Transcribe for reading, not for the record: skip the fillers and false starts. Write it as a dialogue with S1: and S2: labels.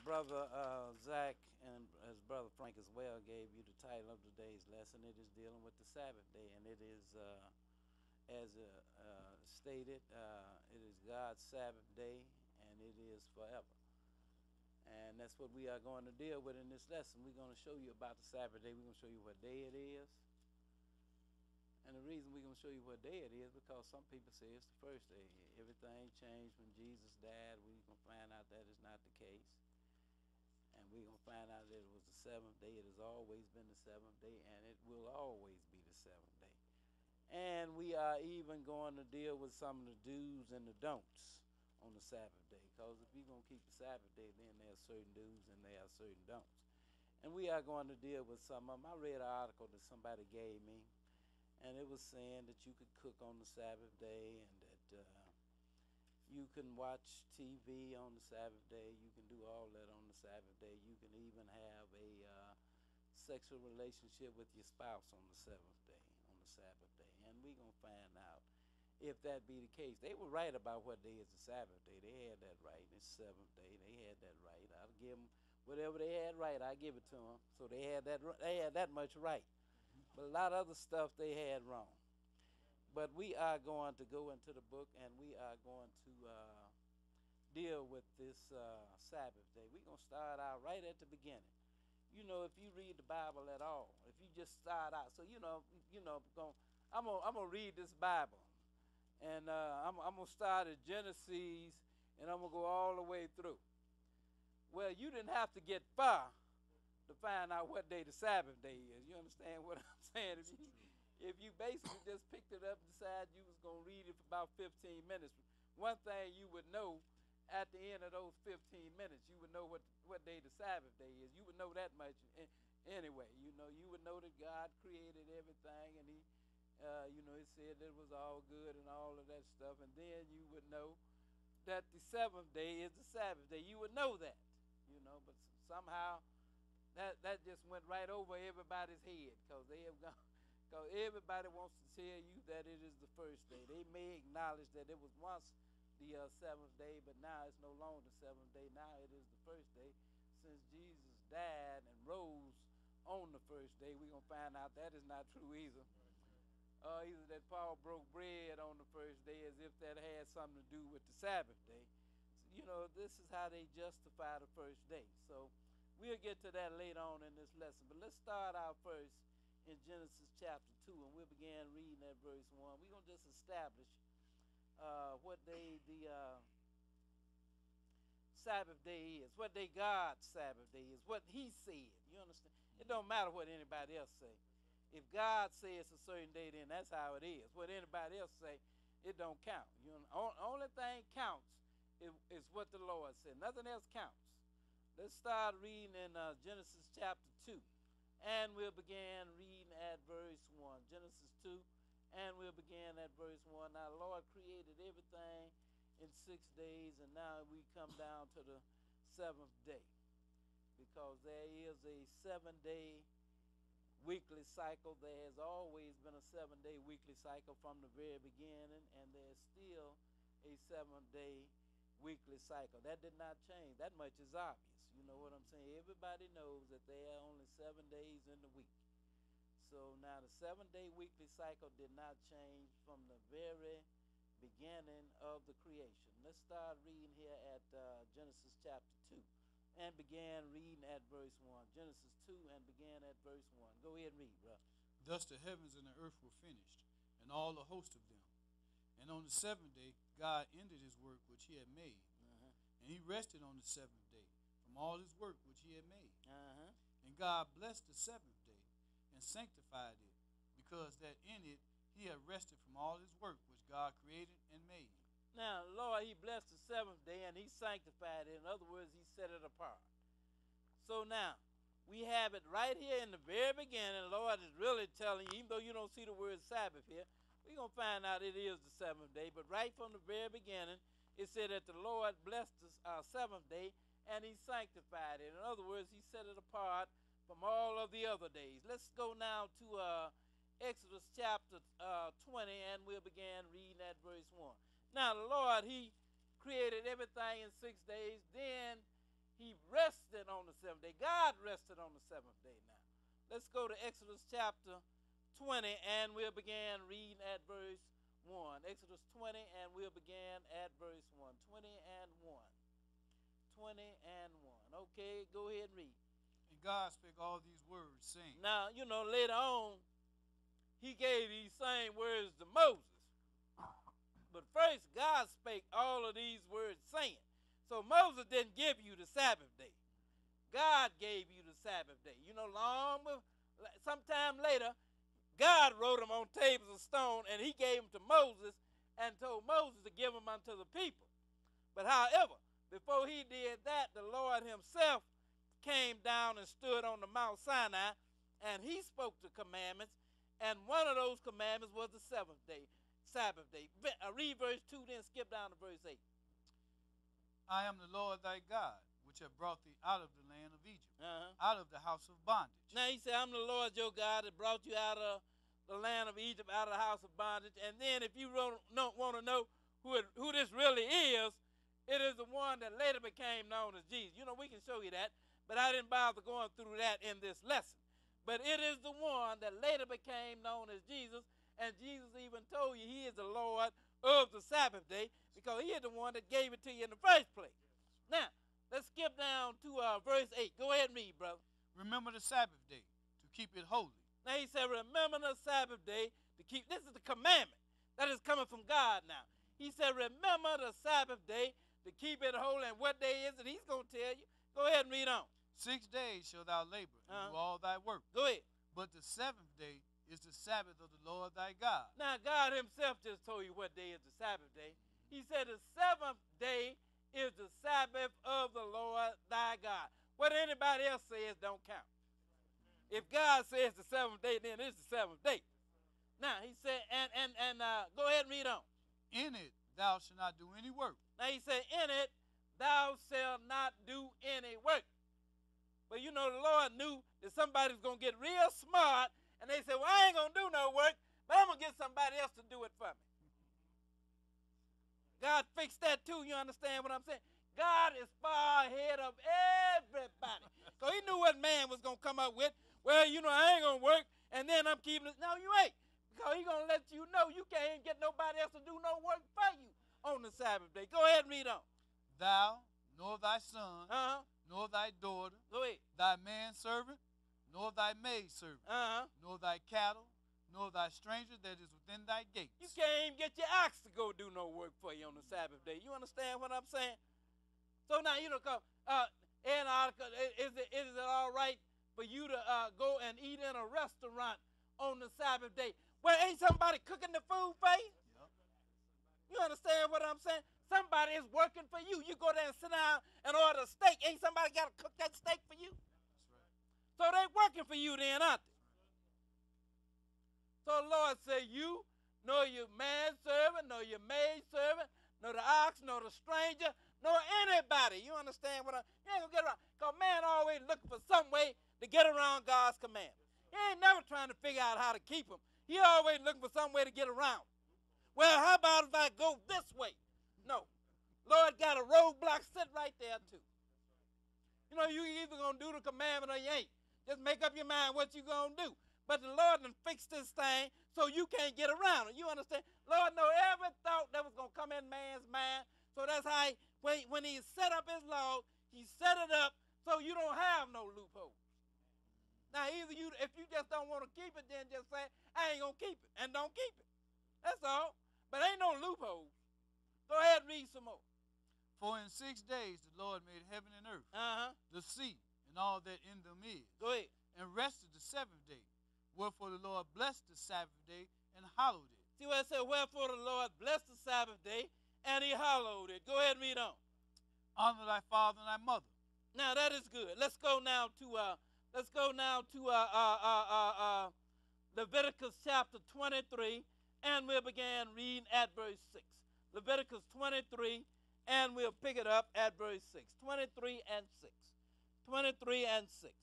S1: Brother Zach and his brother Frank as well gave you the title of today's lesson. It is dealing with the Sabbath day, and it is, as stated, it is God's Sabbath day, and it is forever. And that's what we are going to deal with in this lesson. We're going to show you about the Sabbath day. We're going to show you what day it is. And the reason we're going to show you what day it is because some people say it's the first day. Everything changed when Jesus died. We're going to find out that is not the case. And we're going to find out that it was the seventh day. It has always been the seventh day, and it will always be the seventh day. And we are even going to deal with some of the do's and the don'ts on the Sabbath day. Because if you're going to keep the Sabbath day, then there are certain do's and there are certain don'ts. And we are going to deal with some of them. I read an article that somebody gave me, and it was saying that you could cook on the Sabbath day and that you can watch TV on the Sabbath day. You can do all that on the Sabbath day. You can even have a sexual relationship with your spouse on the seventh day, on the Sabbath day. And we're going to find out if that be the case. They were right about what day is the Sabbath day. They had that right. It's the seventh day. They had that right. I'll give them whatever they had right. I give it to them. So they had that much right. But a lot of other stuff they had wrong. But we are going to go into the book and we are going to deal with this Sabbath day. We're going to start out right at the beginning. You know, if you read the Bible at all, if you just start out, so I'm gonna read this Bible, and I'm gonna start at Genesis, and I'm gonna go all the way through. Well, you didn't have to get far to find out what day the Sabbath day is. You understand what I'm saying? If you basically just picked it up and decided you was going to read it for about 15 minutes, one thing you would know at the end of those 15 minutes, you would know what day the Sabbath day is. You would know that much anyway. You would know that God created everything, and He said that it was all good and all of that stuff, and then you would know that the seventh day is the Sabbath day. You would know that, but somehow that just went right over everybody's head because they have gone. Because everybody wants to tell you that it is the first day. They may acknowledge that it was once the seventh day, but now it's no longer the seventh day. Now it is the first day. Since Jesus died and rose on the first day, we're going to find out that is not true either. Either that Paul broke bread on the first day as if that had something to do with the Sabbath day. So, this is how they justify the first day. So we'll get to that later on in this lesson. But let's start out first in Genesis chapter 2, and we'll begin reading at verse 1. We're going to just establish what day the Sabbath day is, what day God's Sabbath day is, what He said. You understand? It don't matter what anybody else say. If God says a certain day, then that's how it is. What anybody else say, it don't count. Only thing counts is what the Lord said. Nothing else counts. Let's start reading in Genesis chapter 2. And we'll begin reading at verse 1. Genesis 2, and we'll begin at verse 1. Now, the Lord created everything in 6 days, and now we come down to the seventh day. Because there is a 7-day weekly cycle. There has always been a 7-day weekly cycle from the very beginning, and there's still a 7-day weekly cycle. That did not change. That much is obvious. You know what I'm saying? Everybody knows that there are only 7 days in the week. So now the 7-day weekly cycle did not change from the very beginning of the creation. Let's start reading here at Genesis chapter 2 and begin reading at verse 1. Genesis 2 and begin at verse 1. Go ahead and read, bro.
S2: Thus the heavens and the earth were finished, and all the host of them. And on the seventh day, God ended his work which he had made. And he rested on the seventh day from all his work which he had made. And God blessed the seventh day and sanctified it, because that in it he had rested from all his work which God created and made.
S1: Now, Lord, he blessed the seventh day and he sanctified it. In other words, he set it apart. So now, we have it right here in the very beginning. The Lord is really telling you, even though you don't see the word Sabbath here, we're going to find out it is the seventh day. But right from the very beginning, it said that the Lord blessed the seventh day and he sanctified it. In other words, he set it apart from all of the other days. Let's go now to Exodus chapter 20, and we'll begin reading at verse 1. Now, the Lord, he created everything in 6 days. Then He rested on the seventh day. God rested on the seventh day now. Let's go to Exodus chapter 20, and we'll begin reading at verse 1. Exodus 20, and we'll begin at verse 1. 20 and 1. 20 and 1. Okay, go ahead and read.
S2: And God spake all these words, saying.
S1: Now, later on, he gave these same words to Moses. But first, God spake all of these words, saying. So Moses didn't give you the Sabbath day. God gave you the Sabbath day. Sometime later, God wrote them on tables of stone, and he gave them to Moses and told Moses to give them unto the people. But however, before he did that, the Lord himself came down and stood on the Mount Sinai, and he spoke the commandments, and one of those commandments was the seventh day, Sabbath day. Read verse 2, then skip down to verse 8.
S2: I am the Lord thy God, which have brought thee out of the land of Egypt, out of the house of bondage.
S1: Now he said, I'm the Lord your God that brought you out of the land of Egypt, out of the house of bondage. And then if you want to know who this really is, it is the one that later became known as Jesus. We can show you that, but I didn't bother going through that in this lesson. But it is the one that later became known as Jesus, and Jesus even told you he is the Lord of the Sabbath day, because he is the one that gave it to you in the first place. Now, let's skip down to verse 8. Go ahead and read, brother.
S2: Remember the Sabbath day, to keep it holy.
S1: Now he said, remember the Sabbath day to keep. This is the commandment that is coming from God now. He said, remember the Sabbath day to keep it holy. And what day is it? He's going to tell you. Go ahead and read on.
S2: 6 days shalt thou labor and do all thy work.
S1: Go ahead.
S2: But the seventh day is the Sabbath of the Lord thy God.
S1: Now, God himself just told you what day is the Sabbath day. He said the seventh day is the Sabbath of the Lord thy God. What anybody else says don't count. If God says the seventh day, then it's the seventh day. Now, he said, and go ahead and read on.
S2: In it thou shalt not do any work.
S1: Now, he said, in it thou shalt not do any work. But the Lord knew that somebody's going to get real smart, and they said, well, I ain't going to do no work, but I'm going to get somebody else to do it for me. God fixed that too. You understand what I'm saying? God is far ahead of everybody. So he knew what man was going to come up with. Well, I ain't going to work, and then I'm keeping it. No, you ain't. Because he's going to let you know you can't get nobody else to do no work for you on the Sabbath day. Go ahead and read on.
S2: Thou, nor thy son, nor thy daughter, thy manservant, nor thy maidservant, nor thy cattle, nor thy stranger that is within thy gates.
S1: You can't even get your ox to go do no work for you on the Sabbath day. You understand what I'm saying? So now, is it all right for you to go and eat in a restaurant on the Sabbath day? Well, ain't somebody cooking the food for you?
S2: Yep.
S1: You understand what I'm saying? Somebody is working for you. You go there and sit down and order a steak. Ain't somebody got to cook that steak for you?
S2: That's right.
S1: So they working for you then, aren't they? So the Lord said, you, nor your manservant, nor your maidservant, nor the ox, nor the stranger, nor anybody. You understand what you ain't going to get around. Because man always looking for some way to get around God's commandments. He ain't never trying to figure out how to keep them. He always looking for some way to get around. Well, how about if I go this way? No. Lord got a roadblock sit right there too. You either going to do the commandment or you ain't. Just make up your mind what you going to do. But the Lord done fixed this thing so you can't get around it. You understand? Lord know every thought that was going to come in man's mind. So that's how when he set up his law, he set it up so you don't have no loopholes. Now, either if you just don't want to keep it, then just say, I ain't going to keep it, and don't keep it. That's all. But ain't no loopholes. Go ahead and read some more.
S2: For in 6 days the Lord made heaven and earth, the sea, and all that in them is.
S1: Go ahead.
S2: And rested the seventh day. Wherefore the Lord blessed the Sabbath day and hallowed it.
S1: See what it said? Wherefore the Lord blessed the Sabbath day and he hallowed it. Go ahead and read on.
S2: Honor thy father and thy mother.
S1: Now that is good. Let's go now to Leviticus chapter 23, and we'll begin reading at verse 6. Leviticus 23, and we'll pick it up at verse 6. 23 and 6. 23 and 6.